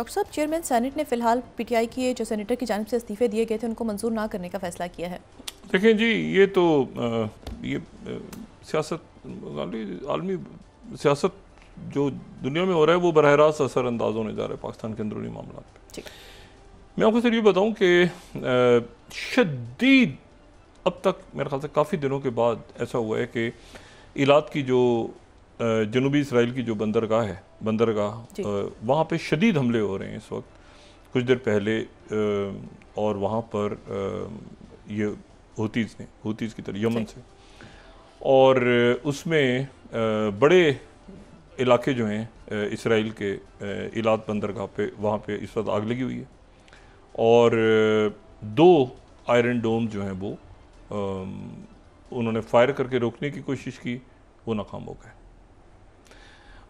Doctor साहब, chairman senate ने फिलहाल पीटीआई की जो सेनेटर की जानिब से इस्तीफे दिए गए थे उनको मंजूर ना करने का फैसला किया है। देखें जी, ये तो ये सियासत, आलमी सियासत जो दुनिया में हो रहा है वो बरह रास्त असरअंदाज होने जा रहा है पाकिस्तान के अंदरूनी मामला पे। मैं आपको सिर्फ ये बताऊँ कि शदीद अब तक मेरे ख्याल से काफ़ी दिनों के बाद ऐसा हुआ है कि इलात की जो जनूबी इसराइल की जो बंदरगाह वहाँ पे शदीद हमले हो रहे हैं इस वक्त। कुछ देर पहले और वहाँ पर ये हूतीज़ की तरह यमन से, और उसमें बड़े इलाके जो हैं इसराइल के इलात बंदरगाह पे, वहाँ पे इस वक्त आग लगी हुई है और 2 आयरन डोम जो हैं वो उन्होंने फायर करके रोकने की कोशिश की, वो नाकाम हो गए।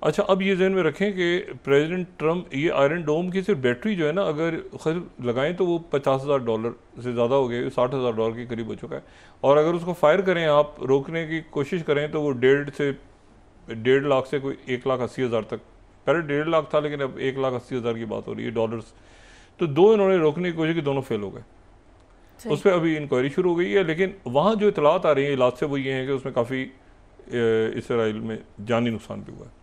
अच्छा, अब ये जहन में रखें कि प्रेसिडेंट ट्रम्प ये आयरन डोम की सिर्फ बैटरी जो है ना, अगर खैर लगाएं तो वो $50,000 से ज़्यादा हो गया, $60,000 के करीब हो चुका है। और अगर उसको फायर करें, आप रोकने की कोशिश करें तो वो 1.5 लाख से कोई 1,80,000 तक, पहले 1.5 लाख था लेकिन अब 1,80,000 की बात हो रही है डॉलर्स। तो 2 इन्होंने रोकने की कोशिश की, दोनों फेल हो गए। उस पर अभी इंक्वायरी शुरू हो गई है, लेकिन वहाँ जो इतलात आ रही है इलाज से वो ये हैं कि उसमें काफ़ी इसराइल में जानी नुकसान भी हुआ है।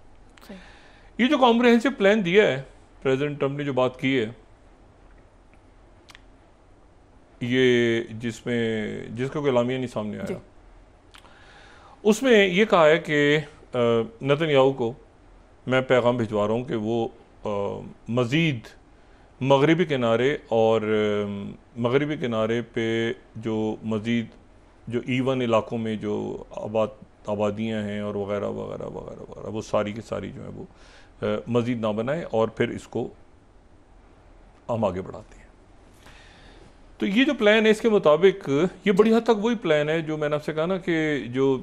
ये जो कॉम्प्रिहेंसिव प्लान दिया है प्रेसिडेंट ट्रम्प ने, जो बात की है, ये जिसका कोई एलामिया नहीं सामने आया, उसमें ये कहा है कि नेतन्याहू को मैं पैगाम भिजवा रहा हूँ कि वो मज़ीद मगरिबी किनारे पे जो मज़ीद जो ईवन इलाकों में जो आबादियाँ हैं और वगैरह वगैरह वगैरह वगैरह, वो सारी की सारी जो है वो मज़ीद ना बनाए और फिर इसको हम आगे बढ़ाते हैं। तो ये जो प्लान है इसके मुताबिक ये बड़ी हद तक वही प्लान है जो मैंने आपसे कहा ना कि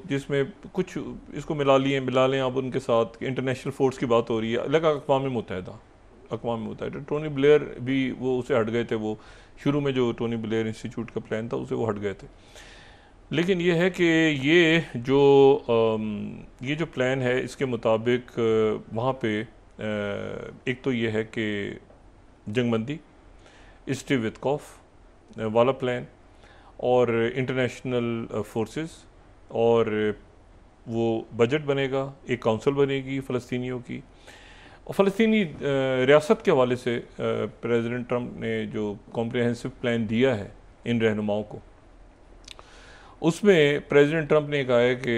जिसमें कुछ इसको मिला लें आप उनके साथ इंटरनेशनल फोर्स की बात हो रही है, लगा अक़वाम मुत्तहिदा। टोनी ब्लेयर भी वो उसे हट गए थे, वो शुरू में जो टोनी ब्लेयर इंस्टीट्यूट का प्लान था उसे वो हट गए थे। लेकिन ये है कि ये जो प्लान है इसके मुताबिक वहाँ पे एक तो ये है कि जंगबंदी, स्टीव वित्कॉफ वाला प्लान और इंटरनेशनल फोर्सेस, और वो बजट बनेगा, एक काउंसिल बनेगी फ़लस्तीनियों की, और फ़लस्तीनी रियासत के हवाले से प्रेसिडेंट ट्रम्प ने जो कॉम्प्रिहेंसिव प्लान दिया है इन रहनुमाओं को, उसमें प्रेसिडेंट ट्रम्प ने कहा है कि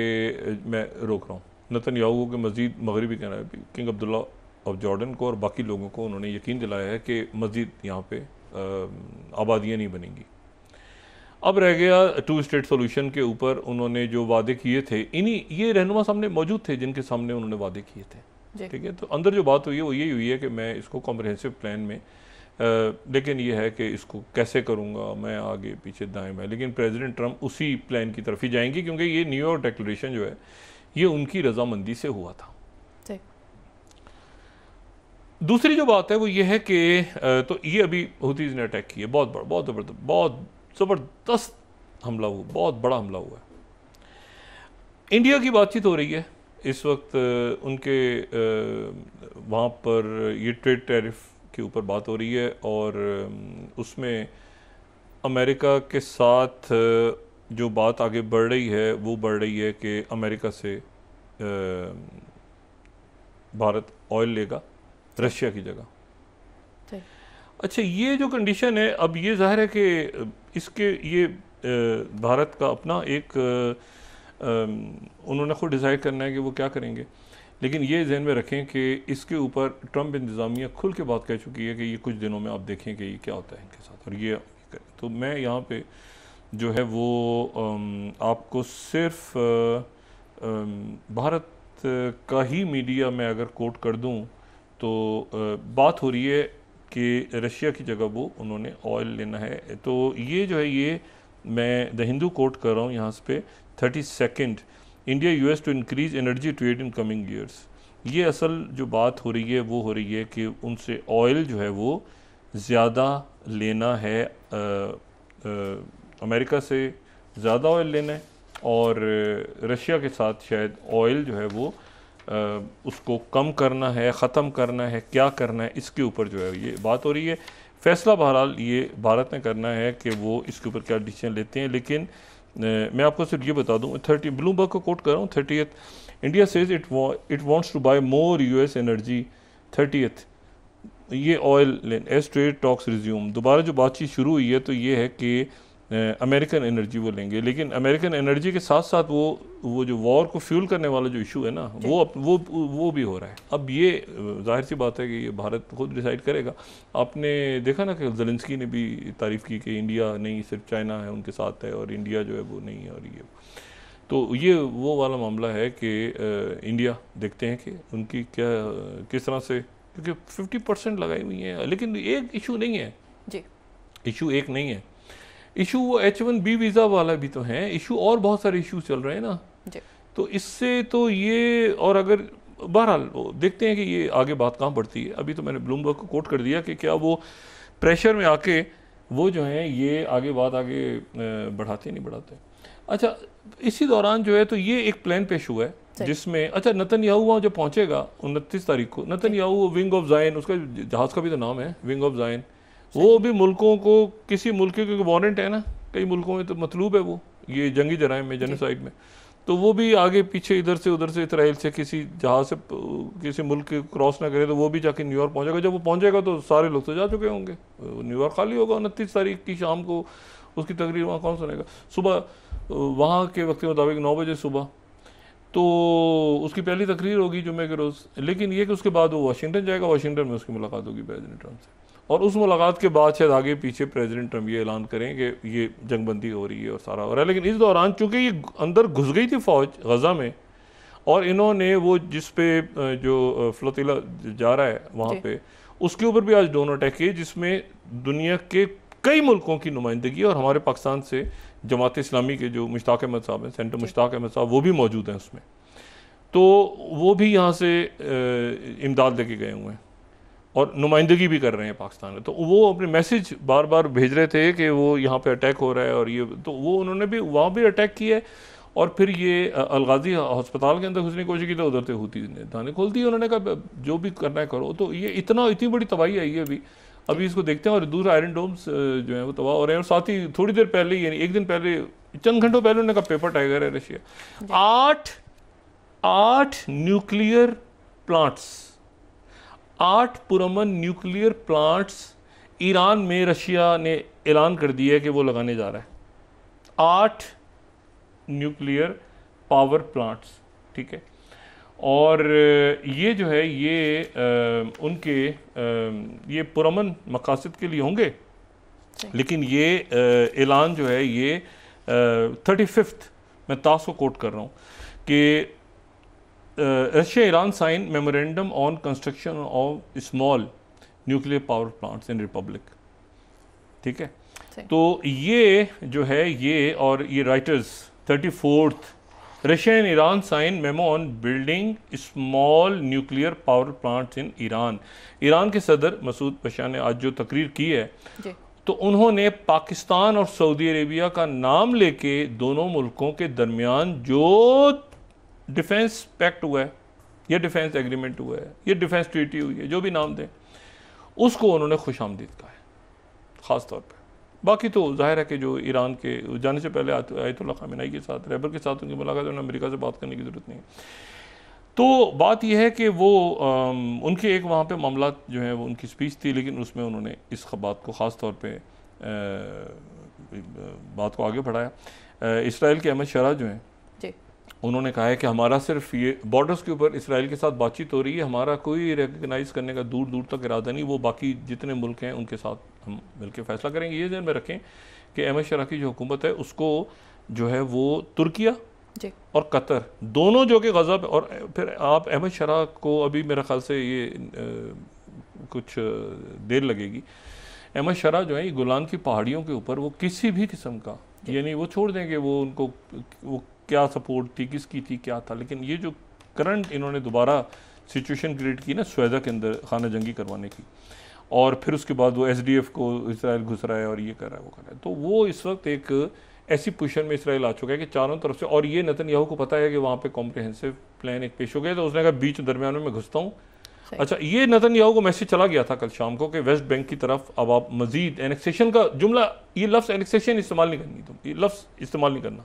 मैं रोक रहा हूँ नेतन्याहू के मज़ीद मगरिबी किनारे पे किंग अब्दुल्ला ऑफ जॉर्डन को और बाकी लोगों को उन्होंने यकीन दिलाया है कि मज़ीद यहाँ पे आबादियाँ नहीं बनेंगी। अब रह गया 2 स्टेट सोल्यूशन के ऊपर उन्होंने जो वादे किए थे, ये रहनुमा सामने मौजूद थे जिनके सामने उन्होंने वादे किए थे, ठीक है। तो अंदर जो बात हुई है वो यही हुई है कि मैं इसको कॉम्प्रिहेंसिव प्लान में लेकिन ये है कि इसको कैसे करूँगा मैं, आगे पीछे दाएं बाएं, लेकिन प्रेसिडेंट ट्रम्प उसी प्लान की तरफ ही जाएंगे क्योंकि ये न्यूयॉर्क डिक्लेरेशन जो है ये उनकी रजामंदी से हुआ था। दूसरी जो बात है वो ये है कि तो ये अभी हूतीज़ ने अटैक किया, बहुत ज़बरदस्त हमला हुआ, बहुत बड़ा हमला हुआ है। इंडिया की बातचीत हो रही है इस वक्त, उनके वहाँ पर ये ट्रेड टैरिफ के ऊपर बात हो रही है और उसमें अमेरिका के साथ जो बात आगे बढ़ रही है वो बढ़ रही है कि अमेरिका से भारत ऑयल लेगा रशिया की जगह। अच्छा, ये जो कंडीशन है, अब ये जाहिर है कि इसके ये भारत का अपना एक उन्होंने खुद डिसाइड करना है कि वो क्या करेंगे, लेकिन ये जहन में रखें कि इसके ऊपर ट्रम्प इंतज़ामिया खुल के बात कह चुकी है कि ये कुछ दिनों में आप देखें कि ये क्या होता है इनके साथ, और ये तो मैं यहाँ पे जो है वो आपको सिर्फ भारत का ही मीडिया में अगर कोट कर दूँ तो बात हो रही है कि रशिया की जगह वो उन्होंने ऑयल लेना है। तो ये जो है, ये मैं द हिंदू कोट कर रहा हूँ यहाँ पे 32 India US to increase energy trade in coming years. ये असल जो बात हो रही है वो हो रही है कि उनसे ऑयल जो है वो ज़्यादा लेना है, अमेरिका से ज़्यादा ऑयल लेना है और रशिया के साथ शायद ऑयल जो है वो उसको कम करना है, ख़त्म करना है, क्या करना है, इसके ऊपर जो है ये बात हो रही है। फ़ैसला बहरहाल ये भारत ने करना है कि वो इसके ऊपर क्या डिसीजन लेते हैं। लेकिन मैं आपको सिर्फ ये बता दूँ, 30 ब्लूमबर्ग को कोट कर रहा हूँ, 30th India says it wants to buy more US energy 30th, ये oil as trade talks resume. दोबारा जो बातचीत शुरू हुई है तो ये है कि अमेरिकन एनर्जी वो लेंगे, लेकिन अमेरिकन एनर्जी के साथ साथ वो जो वॉर को फ्यूल करने वाला जो इशू है ना, वो भी हो रहा है। अब ये जाहिर सी बात है कि ये भारत खुद डिसाइड करेगा। आपने देखा ना कि ज़ेलेंस्की ने भी तारीफ़ की कि इंडिया नहीं, सिर्फ चाइना है उनके साथ है और इंडिया जो है वो नहीं है। और ये तो ये वो वाला मामला है कि इंडिया देखते हैं कि उनकी क्या किस तरह से, क्योंकि 50% लगाई हुई है। लेकिन एक इशू नहीं है जी, इशू एक नहीं है, इशू वो H1B वीज़ा वाला भी तो है, इशू और बहुत सारे इशू चल रहे हैं ना जी। तो इससे तो ये, और अगर बहरहाल देखते हैं कि ये आगे बात कहाँ बढ़ती है। अभी तो मैंने ब्लूमबर्ग को कोट कर दिया कि क्या वो प्रेशर में आके वो जो है ये आगे बात आगे बढ़ाते नहीं बढ़ाते। अच्छा, इसी दौरान जो है तो ये एक प्लान पेश हुआ है जिसमें, अच्छा, नेतन्याहू वहाँ जब पहुँचेगा 29 तारीख को, नेतन्याहू विंग ऑफ जायन, उसका जहाज़ का भी तो नाम है विंग ऑफ जायन, वो भी मुल्कों को, किसी मुल्क के, क्योंकि वारंट है ना, कई मुल्कों में तो मतलूब है वो ये जंगी जराइम में, जेनोसाइड में, तो वो भी आगे पीछे इधर से उधर से इसराइल से किसी जहाज़ से किसी मुल्क के क्रॉस ना करे तो वो भी जाके न्यूयॉर्क पहुंचेगा। जब वो पहुंचेगा तो सारे लोग तो जा चुके होंगे, न्यूयॉर्क खाली होगा 29 तारीख की शाम को। उसकी तकरीर वहाँ कौन सुनेगा? सुबह वहाँ के वक्त के मुताबिक 9 बजे सुबह तो उसकी पहली तकरीर होगी जुम्मे के रोज़। लेकिन ये कि उसके बाद वो वाशिंगटन जाएगा, वाशिंगटन में उसकी मुलाकात होगी प्रेसिडेंट ट्रंप से, और उस मुलाकात के बाद शायद आगे पीछे प्रेसिडेंट ट्रंप ये ऐलान करें कि ये जंगबंदी हो रही है और सारा हो रहा है। लेकिन इस दौरान चूँकि ये अंदर घुस गई थी फ़ौज गज़ा में, और इन्होंने वो जिस पे जो फ्लोटिला जा रहा है वहाँ पे, उसके ऊपर भी आज ड्रोन अटैक किए, जिसमें दुनिया के कई मुल्कों की नुमाइंदगी, और हमारे पाकिस्तान से जमात इस्लामी के जो मुश्ताक अहमद साहब हैं, सेंटर मुश्ताक अहमद साहब, वो भी मौजूद हैं उसमें। तो वो भी यहाँ से इमदाद लेके गए हुए हैं और नुमाइंदगी भी कर रहे हैं पाकिस्तान में। तो वो अपने मैसेज बार बार भेज रहे थे कि वो यहाँ पे अटैक हो रहा है, और ये तो वो उन्होंने भी वहाँ भी अटैक किया है। और फिर ये अलगाजी अस्पताल के अंदर घुसने की कोशिश की तो उधर से हुती ने धाने खोल दी। उन्होंने कहा जो भी करना है करो। तो ये इतनी बड़ी तबाही आई है अभी इसको देखते हैं। और दूसरा आयरन डोम्स जो है वो तबाह हो रहे हैं, और साथ ही थोड़ी देर पहले, यानी एक दिन पहले, चंद घंटों पहले उन्होंने कहा पेपर टाइगर है रशिया। 8 न्यूक्लियर प्लांट्स, 8 पुरअमन न्यूक्लियर प्लांट्स ईरान में रशिया ने ऐलान कर दिया है कि वो लगाने जा रहा है। 8 न्यूक्लियर पावर प्लांट्स, ठीक है। और ये जो है ये उनके ये पुरअमन मकासद के लिए होंगे, लेकिन ये ऐलान जो है ये 35th, मैं तास को कोट कर रहा हूँ कि Russia Iran sign memorandum on construction of small nuclear power plants in republic, ठीक है। तो ये जो है ये, और ये Reuters 34th, Russia and Iran sign memo on building small nuclear power plants in Iran. Iran के सदर मसूद पशा ने आज जो तकरीर की है तो उन्होंने पाकिस्तान और सऊदी अरेबिया का नाम लेके दोनों मुल्कों के दरमियान जो डिफेंस पैक्ट हुआ है या डिफेंस एग्रीमेंट हुआ है या डिफेंस ट्रीटी हुई है, जो भी नाम दें, उसको उन्होंने खुशामदीद कहा है ख़ास तौर पे। बाकी तो जाहिर है कि जो ईरान के जाने से पहले आयतुल्लाह खामेनी के साथ, रहबर के साथ उनकी मुलाकात, उन्हें अमेरिका से बात करने की ज़रूरत नहीं है। तो बात यह है कि वो उनके एक वहाँ पे मामला जो है वो उनकी स्पीच थी, लेकिन उसमें उन्होंने इस बात को ख़ास तौर पे बात को आगे बढ़ाया। इसराइल के अहमद शरा जो हैं उन्होंने कहा है कि हमारा सिर्फ ये बॉर्डर्स के ऊपर इसराइल के साथ बातचीत हो रही है, हमारा कोई रिकगनाइज़ करने का दूर दूर तक इरादा नहीं, वो बाकी जितने मुल्क हैं उनके साथ हम मिलकर फ़ैसला करेंगे। ये ध्यान में रखें कि अहमद शरा की जो हुकूमत है उसको जो है वो तुर्किया और कतर दोनों जो कि गज़ा पे, और फिर आप अहमद शरा को अभी मेरा ख्याल से ये कुछ देर लगेगी। अहमद शरा जो है ये गोलान की पहाड़ियों के ऊपर वो किसी भी किस्म का, यानी वो छोड़ देंगे वो उनको वो क्या सपोर्ट थी, किसकी थी, क्या था, लेकिन ये जो करंट इन्होंने दोबारा सिचुएशन क्रिएट की ना स्वेदा के अंदर खाना जंगी करवाने की, और फिर उसके बाद वो SDF को इसराइल घुस रहा है और ये कर रहा है वो कर रहा है, तो वो इस वक्त एक ऐसी पोजीशन में इसराइल आ चुका है कि चारों तरफ से, और ये नेतन्याहू को पता है कि वहाँ पे कॉम्प्रिहेंसिव प्लान एक पेश हो गया, तो उसने कहा बीच दरमियान में मैं घुसता हूँ। अच्छा, ये नेतन्याहू को मैसेज चला गया था कल शाम को कि वेस्ट बैंक की तरफ अब आप मजीद एनेक्सेशन का जुमला, ये लफ्ज़ एनेक्सेशन इस्तेमाल नहीं करनी, तुम ये लफ्ज़ इस्तेमाल नहीं करना।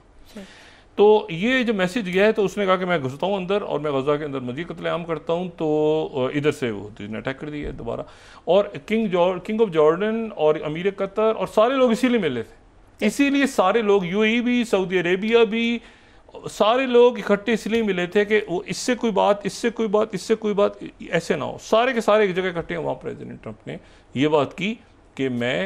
तो ये जो मैसेज गया है, तो उसने कहा कि मैं घुसता हूँ अंदर और मैं गजा के अंदर मजीद कत्लेआम करता हूँ। तो इधर से वो ने अटैक कर दिया है दोबारा, और किंग ऑफ जॉर्डन और अमीर कतर और सारे लोग इसीलिए मिले थे, इसीलिए सारे लोग यूएई भी, सऊदी अरेबिया भी, सारे लोग इकट्ठे इसलिए मिले थे कि वो इससे कोई बात, इससे कोई बात, इससे कोई बात ऐसे ना हो, सारे के सारे एक जगह इकट्ठे हैं। वहाँ प्रेसिडेंट ट्रंप ने ये बात की कि मैं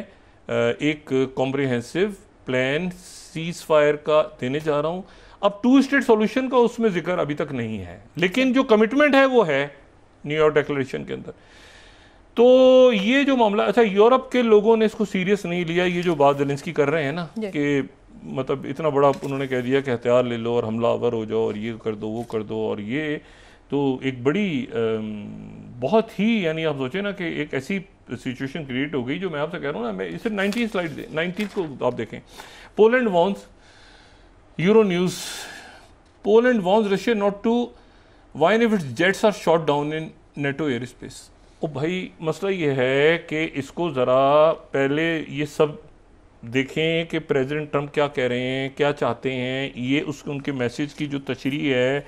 एक कॉम्प्रिहेंसिव प्लान सीज फायर का देने जा रहा हूँ। अब 2 स्टेट सॉल्यूशन का उसमें जिक्र अभी तक नहीं है, लेकिन जो कमिटमेंट है वो है न्यूयॉर्क डिक्लेरेशन के अंदर। तो ये जो मामला, अच्छा यूरोप के लोगों ने इसको सीरियस नहीं लिया, ये जो बात ज़ेलेंस्की कर रहे हैं ना कि मतलब इतना बड़ा उन्होंने कह दिया कि हथियार ले लो और हमलावर हो जाओ और ये कर दो वो कर दो, और ये तो एक बड़ी बहुत ही, यानी आप सोचें ना कि एक ऐसी सिचुएशन क्रिएट हो गई जो मैं आपसे कह रहा हूँ ना, मैं इसे 19 स्लाइड 19 को आप देखें। Poland warns, Euronews, Poland warns Russia not to whine if its jets are shot down in NATO airspace. ओ भाई, मसला ये है कि इसको ज़रा पहले ये सब देखें कि प्रेसिडेंट ट्रंप क्या कह रहे हैं, क्या चाहते हैं, ये उनके मैसेज की जो तशरीह है,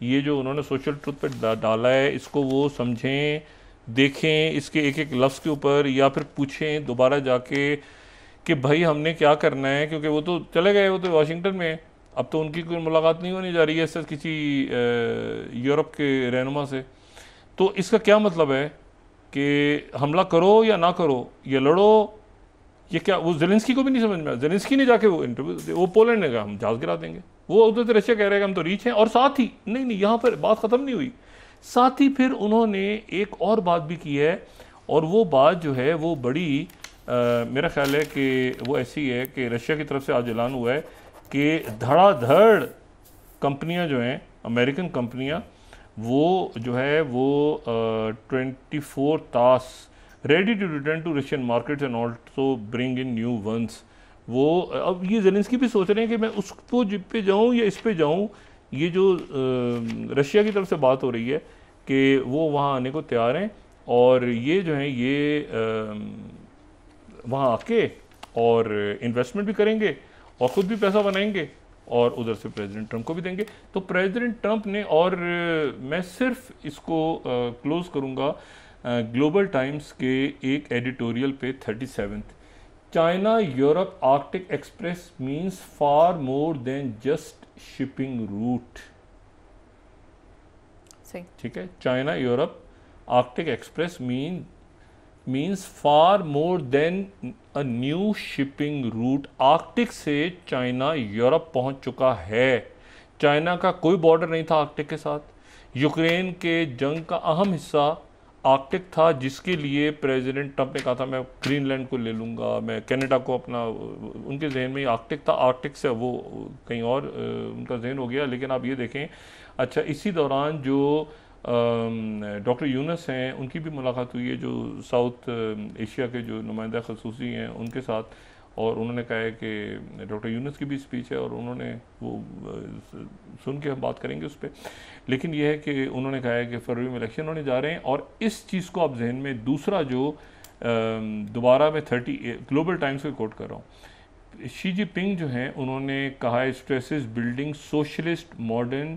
ये जो उन्होंने सोशल ट्रुथ पे डाला है, इसको वो समझें, देखें इसके एक एक लफ्ज़ के ऊपर, या फिर पूछें दोबारा जाके कि भाई हमने क्या करना है, क्योंकि वो तो चले गए, वो तो वाशिंगटन में, अब तो उनकी कोई मुलाकात नहीं होने जा रही है इससे किसी यूरोप के रहनुमा से। तो इसका क्या मतलब है कि हमला करो या ना करो, या लड़ो, ये क्या, वो ज़ेलेंस्की को भी नहीं समझ में आया। ज़ेलेंस्की ने जाके वो इंटरव्यू, वो पोलैंड ने कहा हम जहाज़ गिरा देंगे, वो उधर से रशिया कह रहे हैं हम तो रीच हैं, और साथ ही नहीं यहाँ पर बात ख़त्म नहीं हुई, साथ ही फिर उन्होंने एक और बात भी की है, और वो बात जो है वो बड़ी मेरा ख्याल है कि वो ऐसी है कि रशिया की तरफ से आज ऐलान हुआ है कि धड़ाधड़ कंपनियां जो हैं, अमेरिकन कंपनियां, वो जो है वो 24 TASS ready to return to Russian markets and also bring in new ones. वो अब ये ज़ेलेंस्की भी सोच रहे हैं कि मैं उसको जिप पे जाऊँ या इस पे जाऊँ। ये जो रशिया की तरफ से बात हो रही है कि वो वहाँ आने को तैयार हैं, और ये जो है ये वहाँ आके और इन्वेस्टमेंट भी करेंगे और ख़ुद भी पैसा बनाएंगे और उधर से प्रेसिडेंट ट्रंप को भी देंगे। तो प्रेसिडेंट ट्रंप ने, और मैं सिर्फ इसको क्लोज़ करूँगा ग्लोबल टाइम्स के एक एडिटोरियल पे 37, China Europe Arctic Express means far more than just shipping route. ठीक है, China Europe Arctic Express means far more than a new shipping route. Arctic से चाइना यूरोप पहुंच चुका है। चाइना का कोई बॉर्डर नहीं था आर्कटिक के साथ। यूक्रेन के जंग का अहम हिस्सा आर्कटिक था, जिसके लिए प्रेसिडेंट ट्रंप ने कहा था मैं ग्रीनलैंड को ले लूँगा, मैं कनाडा को अपना, उनके जहन में आर्कटिक था। आर्कटिक से वो कहीं और उनका जहन हो गया। लेकिन आप ये देखें, अच्छा इसी दौरान जो डॉक्टर यूनस हैं, उनकी भी मुलाकात हुई है, जो साउथ एशिया के जो नुमाइंदा खसूसी हैं उनके साथ, और उन्होंने कहा है कि डॉक्टर यूनस की भी स्पीच है और उन्होंने वो सुन के हम बात करेंगे उस पर। लेकिन यह है कि उन्होंने कहा है कि फरवरी में इलेक्शन होने जा रहे हैं, और इस चीज़ को आप जहन में, दूसरा जो दोबारा मैं 30 ग्लोबल टाइम्स को कोट कर रहा हूँ, शी जिनपिंग जो हैं उन्होंने कहा है stresses building socialist modern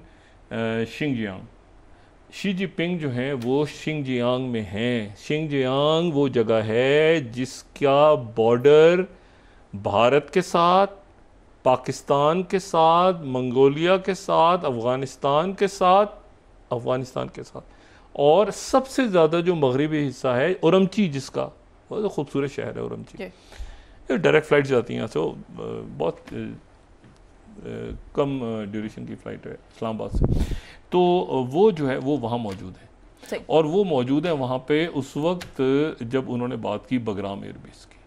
Xinjiang. Xi Jinping जो हैं वो शिंगजियांग में हैं। शिंगजियांग वो जगह है जिसका बॉर्डर भारत के साथ, पाकिस्तान के साथ, मंगोलिया के साथ, अफ़गानिस्तान के साथ, और सबसे ज़्यादा जो मगरबी हिस्सा है उरमची, जिसका बहुत तो खूबसूरत शहर है उरमची। डायरेक्ट फ़्लाइट जाती हैं यहाँ से, बहुत कम ड्यूरेशन की फ़्लाइट है इस्लामाबाद से। तो वो जो है वो वहाँ मौजूद है, और वो मौजूद है वहाँ पे उस वक्त जब उन्होंने बात की बगराम एयरबेस की,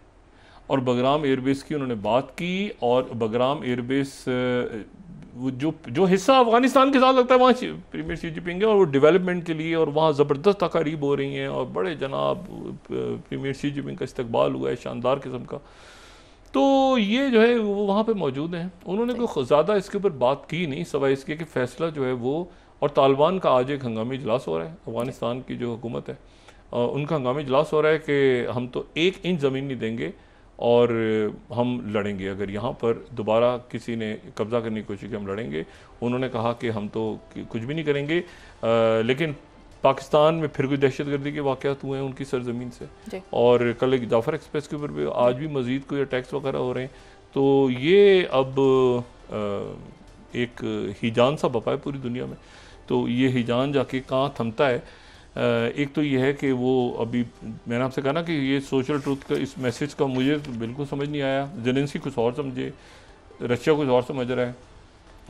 और बगराम एयरबेस की उन्होंने बात की, और बगराम एयरबेस जो हिस्सा अफगानिस्तान के साथ लगता है, वहाँ प्रीमियर शी जिनपिंग है, और वो डेवलपमेंट के लिए, और वहाँ ज़बरदस्त तकारीब हो रही हैं, और बड़े जनाब प्रीमियर शी जिनपिंग का इस्तकबाल हुआ है शानदार किस्म का। तो ये जो है वो वहाँ पे मौजूद हैं, उन्होंने कोई ज़्यादा इसके ऊपर बात की नहीं, सवाए इसके कि फ़ैसला जो है वो, और तालिबान का आज एक हंगामी इजलास हो रहा है, अफ़गानिस्तान की जो हुकूमत है उनका हंगामी इजलास हो रहा है कि हम तो 1 इंच ज़मीन नहीं देंगे और हम लड़ेंगे, अगर यहाँ पर दोबारा किसी ने कब्ज़ा करने की कोशिश की हम लड़ेंगे। उन्होंने कहा कि हम तो कुछ भी नहीं करेंगे, लेकिन पाकिस्तान में फिर कोई दहशतगर्दी के वाक़यात हुए हैं उनकी सरजमीन से, और कल एक जाफ़र एक्सप्रेस के ऊपर भी आज भी मज़ीद कोई अटैक्स वगैरह हो रहे हैं। तो ये अब एक हिजान सा बपा है पूरी दुनिया में। तो ये हिजान जाके कहाँ थमता है, एक तो ये है कि वो अभी मैंने आपसे कहा ना कि ये सोशल ट्रूथ का इस मैसेज का मुझे तो बिल्कुल समझ नहीं आया। ज़ेलेंस्की कुछ और समझे, रशिया कुछ और समझ रहा है,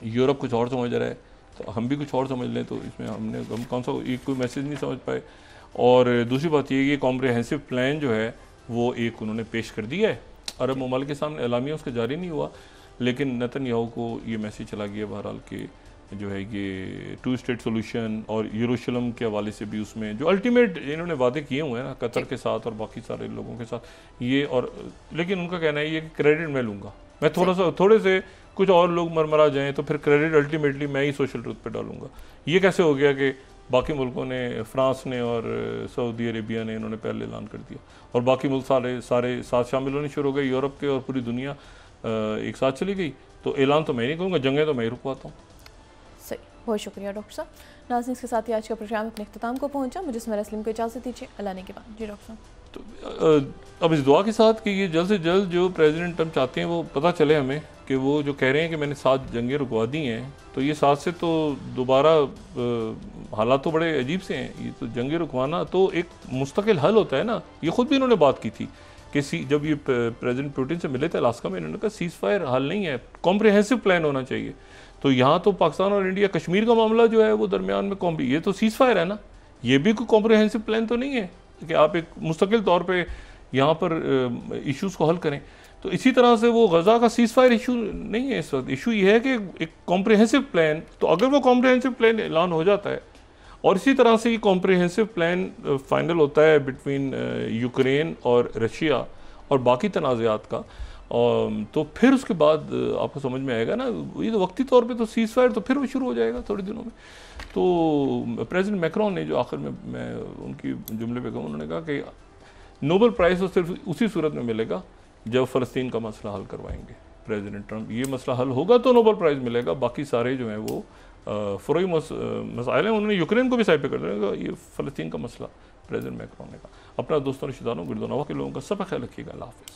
यूरोप कुछ और समझ रहा है, तो हम भी कुछ और समझ लें, तो इसमें हम कौन सा एक कोई मैसेज नहीं समझ पाए। और दूसरी बात ये कि कॉम्प्रिहेंसिव प्लान जो है वो एक उन्होंने पेश कर दिया है, अरब ममालिक के सामने एलामिया उसका जारी नहीं हुआ, लेकिन नेतन्याहू को ये मैसेज चला गया बहरहाल कि जो है ये 2 स्टेट सोल्यूशन और यरूशलेम के हवाले से भी उसमें जो अल्टीमेट इन्होंने वादे किए हुए हैं ना कतर के साथ और बाकी सारे लोगों के साथ ये, और लेकिन उनका कहना है ये कि क्रेडिट मैं लूँगा, मैं थोड़े से कुछ और लोग मरमरा जाएं तो फिर क्रेडिट अल्टीमेटली मैं ही सोशल ट्रूथ पे डालूंगा। ये कैसे हो गया कि बाकी मुल्कों ने, फ्रांस ने और सऊदी अरेबिया ने, इन्होंने पहले ऐलान कर दिया और बाकी मुल्क सारे साथ शामिल होने शुरू हो गए, यूरोप के और पूरी दुनिया एक साथ चली गई। तो ऐलान तो मैं नहीं करूँगा, जंगें तो मैं ही रुकवाता हूँ। सही, बहुत शुक्रिया डॉक्टर साहब। नाज़रीन, इसके साथ ही आज का प्रोग्राम अपने इख्तिताम को पहुँचा। मुझे इसमें असलम को इजाज़त दीजिए, अल्लाह ने के बाद। जी डॉक्टर साहब। तो अब इस दुआ के साथ कि ये जल्द से जल्द जो प्रेसिडेंट ट्रंप चाहते हैं वो पता चले हमें, कि वो जो कह रहे हैं कि मैंने 7 जंगें रुकवा दी हैं, तो ये 7 से तो दोबारा हालात तो बड़े अजीब से हैं। ये तो जंगें रुकवाना तो एक मुस्तकिल हल होता है ना, ये ख़ुद भी इन्होंने बात की थी कि जब ये प्रेसिडेंट पुतिन से मिले थे अलास्का में, इन्होंने कहा सीज़ फायर हल नहीं है, कॉम्प्रिहेंसिव प्लान होना चाहिए। तो यहाँ तो पाकिस्तान और इंडिया, कश्मीर का मामला जो है वो दरमियान में ये तो सीज़ फायर है ना, ये भी कोई कॉम्प्रिहेंसिव प्लान तो नहीं है कि आप एक मुस्तकिल तौर पे यहाँ पर इश्यूज़ को हल करें। तो इसी तरह से वो गज़ा का सीज़ फायर इशू नहीं है इस वक्त, इशू ये है कि एक कॉम्प्रिहेंसिव प्लान, तो अगर वो कॉम्प्रिहेंसिव प्लान ऐलान हो जाता है और इसी तरह से ये कॉम्प्रिहेंसिव प्लान फाइनल होता है बिटवीन यूक्रेन और रशिया और बाकी तनाज़ात का, तो फिर उसके बाद आपको समझ में आएगा ना, ये तो वक्ती तौर पे तो सीज़ फायर तो फिर वो शुरू हो जाएगा थोड़े दिनों में। तो प्रेसिडेंट मैक्रोन ने जो आखिर में मैं उनकी जुमले पे कहूँ, उन्होंने कहा कि नोबेल प्राइज़ तो सिर्फ उसी सूरत में मिलेगा जब फ़लस्तीन का मसला हल करवाएंगे प्रेसिडेंट ट्रंप। ये मसला हल होगा तो नोबेल प्राइज़ मिलेगा, बाकी सारे जो हैं वो फ़ुरई मसाइल हैं। उन्होंने यूक्रेन को भी साइड पे कर दिया, ये फ़लस्तीन का मसला प्रेसिडेंट मैक्रोन ने कहा। अपना दोस्तों, रिश्तेदारों, गिरदोनवा के लोगों का सब ख्याल रखिएगा। अल्लाह हाफ़िज़।